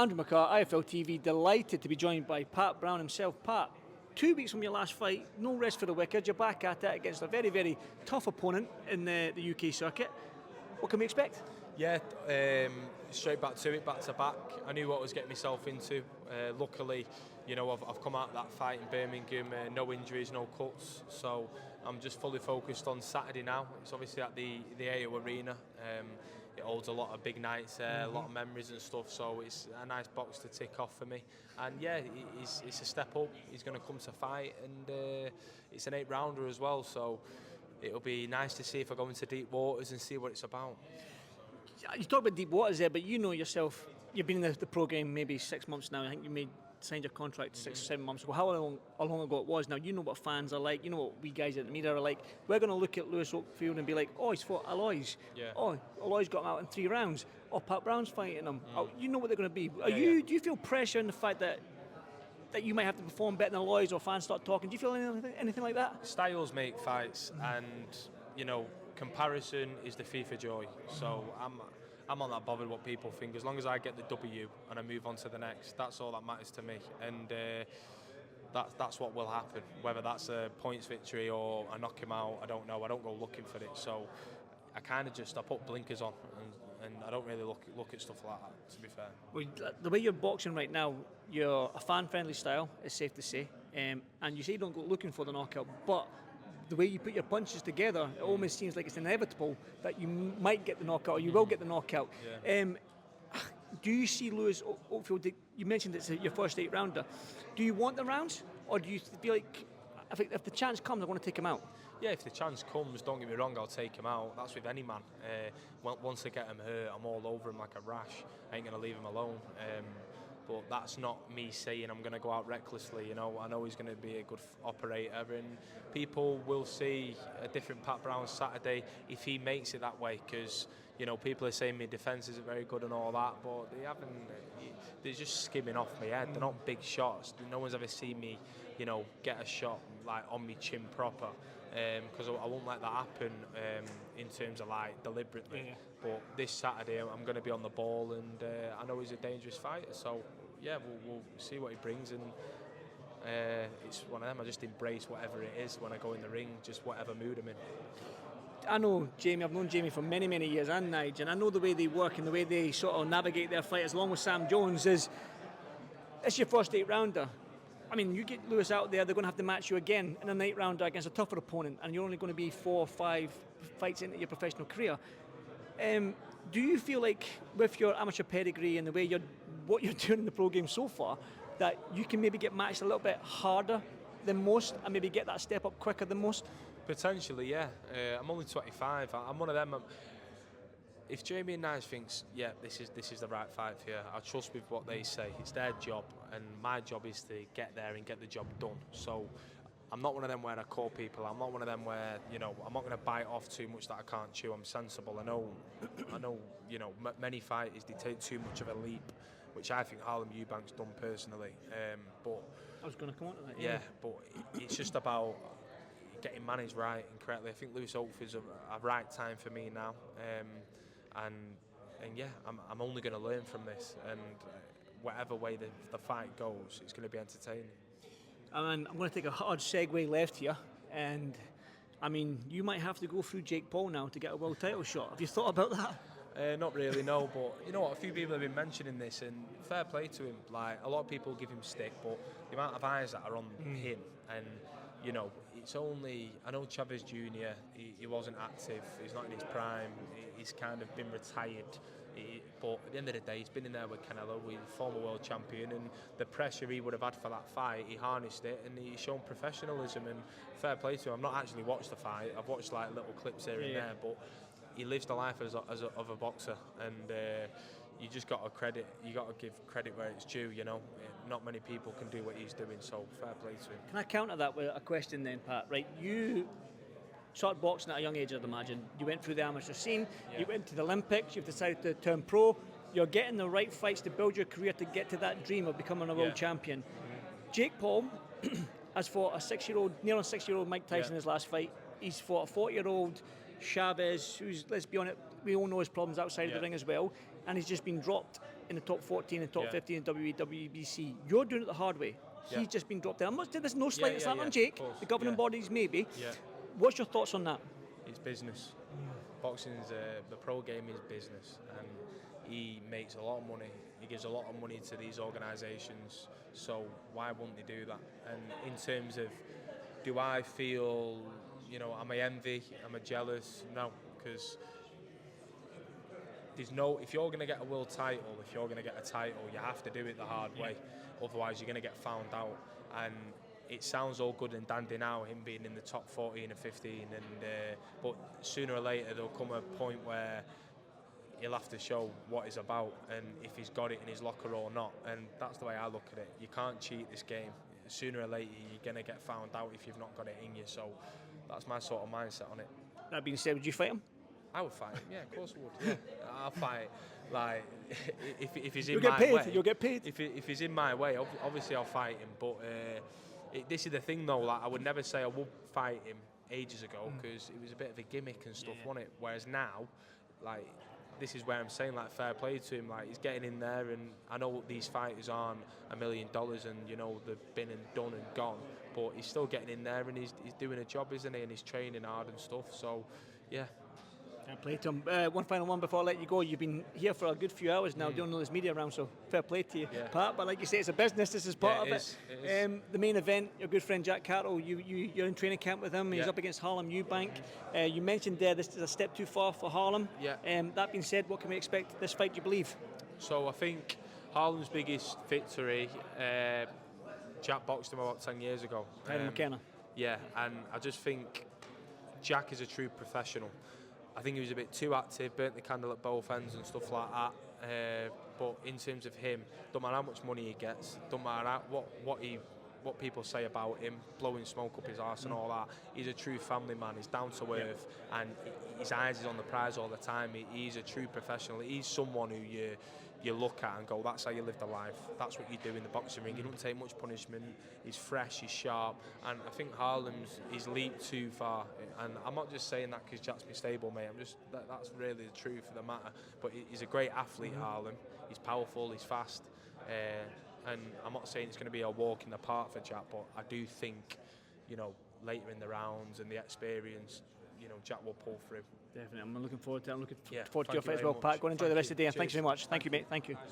Andrew McCart, IFLTV, delighted to be joined by Pat Brown himself. Pat, 2 weeks from your last fight, no rest for the wicked. You're back at it against a very, very tough opponent in the UK circuit. What can we expect? Yeah, straight back to it, back to back. I knew what I was getting myself into. Luckily, you know, I've come out of that fight in Birmingham, no injuries, no cuts. So I'm just fully focused on Saturday now. It's obviously at the AO Arena. It holds a lot of big nights, a lot of memories and stuff. So it's a nice box to tick off for me. And yeah, it's a step up. He's going to come to fight, and it's an 8-rounder as well. So it'll be nice to see if I go into deep waters and see what it's about. You talk about deep waters there, but you know yourself, you've been in the pro game maybe 6 months now. I think you signed your contract 6 or 7 months ago. How long ago it was now? You know what fans are like, you know what we guys at the media are like. We're going to look at Lewis Oakfield and be like, oh, he's fought Alois. Yeah. Oh, Alois got him out in 3 rounds. Oh, Pat Brown's fighting him. Oh, you know what they're going to be. Do you feel pressure in the fact that you might have to perform better than Alois, or fans start talking? Do you feel anything like that? Styles make fights, and you know, comparison is the thief of joy. So I'm not that bothered what people think. As long as I get the W and I move on to the next, that's all that matters to me. And that's what will happen. Whether that's a points victory or I knock him out, I don't know. I don't go looking for it. So I kind of I put blinkers on, and I don't really look at stuff like that, to be fair. Well, the way you're boxing right now, you're a fan-friendly style, it's safe to say. And you say you don't go looking for the knockout, but the way you put your punches together, it almost seems like it's inevitable that you might get the knockout, or you will get the knockout. Yeah. Do you see Lewis Oakfield, you mentioned it's your first 8-rounder, do you want the rounds, or do you feel like if the chance comes, I want to take him out? Yeah, if the chance comes, don't get me wrong, I'll take him out. That's with any man. Once I get him hurt, I'm all over him like a rash. I ain't going to leave him alone. But that's not me saying I'm going to go out recklessly. You know, I know he's going to be a good operator, and people will see a different Pat Brown Saturday if he makes it that way. Because you know, people are saying my defence isn't very good and all that, but they're just skimming off my head. They're not big shots. No one's ever seen me, you know, get a shot like on me chin proper. Because I won't let that happen in terms of like deliberately. Yeah. But this Saturday I'm going to be on the ball, and I know he's a dangerous fighter. So yeah, we'll see what he brings, and it's one of them. I just embrace whatever it is when I go in the ring, just whatever mood I'm in. I know Jamie, I've known Jamie for many, many years, and Nigel, and I know the way they work and the way they sort of navigate their fighters, along with Sam Jones, is it's your first 8-rounder. I mean, you get Lewis out there, they're going to have to match you again in an 8-rounder against a tougher opponent, and you're only going to be 4 or 5 fights into your professional career. Do you feel like with your amateur pedigree and the way what you're doing in the pro game so far, that you can maybe get matched a little bit harder than most and maybe get that step up quicker than most? Potentially, yeah. I'm only 25. I'm one of them. If Jamie and Nige thinks, yeah, this is the right fight for you, I trust with what they say. It's their job, and my job is to get there and get the job done. So I'm not one of them where I call people. I'm not one of them where, you know, I'm not going to bite off too much that I can't chew. I'm sensible. I know, you know, many fighters, they take too much of a leap, which I think Harlem Eubank's done personally. But I was going to come on to that. Yeah, but it's just about getting managed right and correctly. I think Lewis Oakfield's a right time for me now. And yeah, I'm only going to learn from this, and whatever way the fight goes, it's going to be entertaining. And I'm going to take a hard segue left here, and I mean, you might have to go through Jake Paul now to get a world title shot. Have you thought about that? Not really, no, but you know what, a few people have been mentioning this, and fair play to him. Like, a lot of people give him stick, but the amount of eyes that are on him, and you know, it's only, I know Chavez Jr., he wasn't active, he's not in his prime, he's kind of been retired, but at the end of the day, he's been in there with Canelo, he's a former world champion, and the pressure he would have had for that fight, he harnessed it, and he's shown professionalism, and fair play to him. I've not actually watched the fight, I've watched like little clips here and there, but he lives the life of a boxer, and you just got to give credit where it's due. You know, not many people can do what he's doing, so fair play to him. Can I counter that with a question then, Pat? Right, you started boxing at a young age, I'd imagine. You went through the amateur scene, you went to the Olympics, you've decided to turn pro. You're getting the right fights to build your career to get to that dream of becoming a world champion. Jake Paul has fought nearly 6-year-old Mike Tyson in his last fight. He's fought a 40-year-old Chavez, who's, let's be honest, we all know his problems outside of the ring as well, and he's just been dropped in the top 14 and top Yeah. 15 in WBC. You're doing it the hard way. Yeah. He's just been dropped down. I'm not saying there's no slight slam on of Jake, course, the governing yeah. bodies maybe. Yeah. What's your thoughts on that? It's business. Boxing's the pro game is business, and he makes a lot of money. He gives a lot of money to these organisations. So why wouldn't they do that? And in terms of, do I feel, am I envy? Am I jealous? No, because there's no. If you're going to get a world title, if you're going to get a title, you have to do it the hard way. Otherwise, you're going to get found out. And it sounds all good and dandy now, him being in the top 14 and 15, but sooner or later there'll come a point where he'll have to show what he's about and if he's got it in his locker or not. And that's the way I look at it. You can't cheat this game. Sooner or later you're going to get found out if you've not got it in you. So that's my sort of mindset on it. That being said, would you fight him? I would fight him. Yeah, of course I would. Yeah. I'll fight. Like, if he's in You'll get my paid. way, You'll get paid. If he's in my way, obviously I'll fight him. But this is the thing though. Like, I would never say I would fight him ages ago because it was a bit of a gimmick and stuff, wasn't it? Whereas now, like, this is where I'm saying, like, fair play to him. Like, he's getting in there, and I know these fighters aren't $1 million, and they've been and done and gone, but he's still getting in there, and he's doing a job, isn't he? And he's training hard and stuff. So, yeah. Fair play to him. One final one before I let you go. You've been here for a good few hours now doing all this media round, so fair play to you, Pat. But like you say, it's a business. This is part of it. It is. The main event, your good friend Jack Catterall, you're in training camp with him. He's up against Harlem Eubank. You mentioned there this is a step too far for Harlem. Yeah. That being said, what can we expect this fight, do you believe? So I think Harlem's biggest victory, Jack boxed him about 10 years ago. McKenna. Yeah, and I just think Jack is a true professional. I think he was a bit too active, burnt the candle at both ends and stuff like that. But in terms of him, don't matter how much money he gets, don't matter what people say about him, blowing smoke up his arse and all that. He's a true family man. He's down to earth, and his eyes is on the prize all the time. He's a true professional. He's someone who you look at and go, that's how you live the life. That's what you do in the boxing ring. He doesn't take much punishment. He's fresh, he's sharp, and I think he's leaped too far. And I'm not just saying that because Jack's my stable mate. That's really the truth of the matter. But he's a great athlete, Harlem. He's powerful, he's fast, and I'm not saying it's going to be a walk in the park for Jack, but I do think, later in the rounds and the experience, Jack will pull through. Definitely. I'm looking forward to it. I'm looking forward to Thank your you fight as very well, much. Pat. Go and enjoy the rest of the day, and thanks Cheers. very much. Thank you, mate. Nice Thank you. one.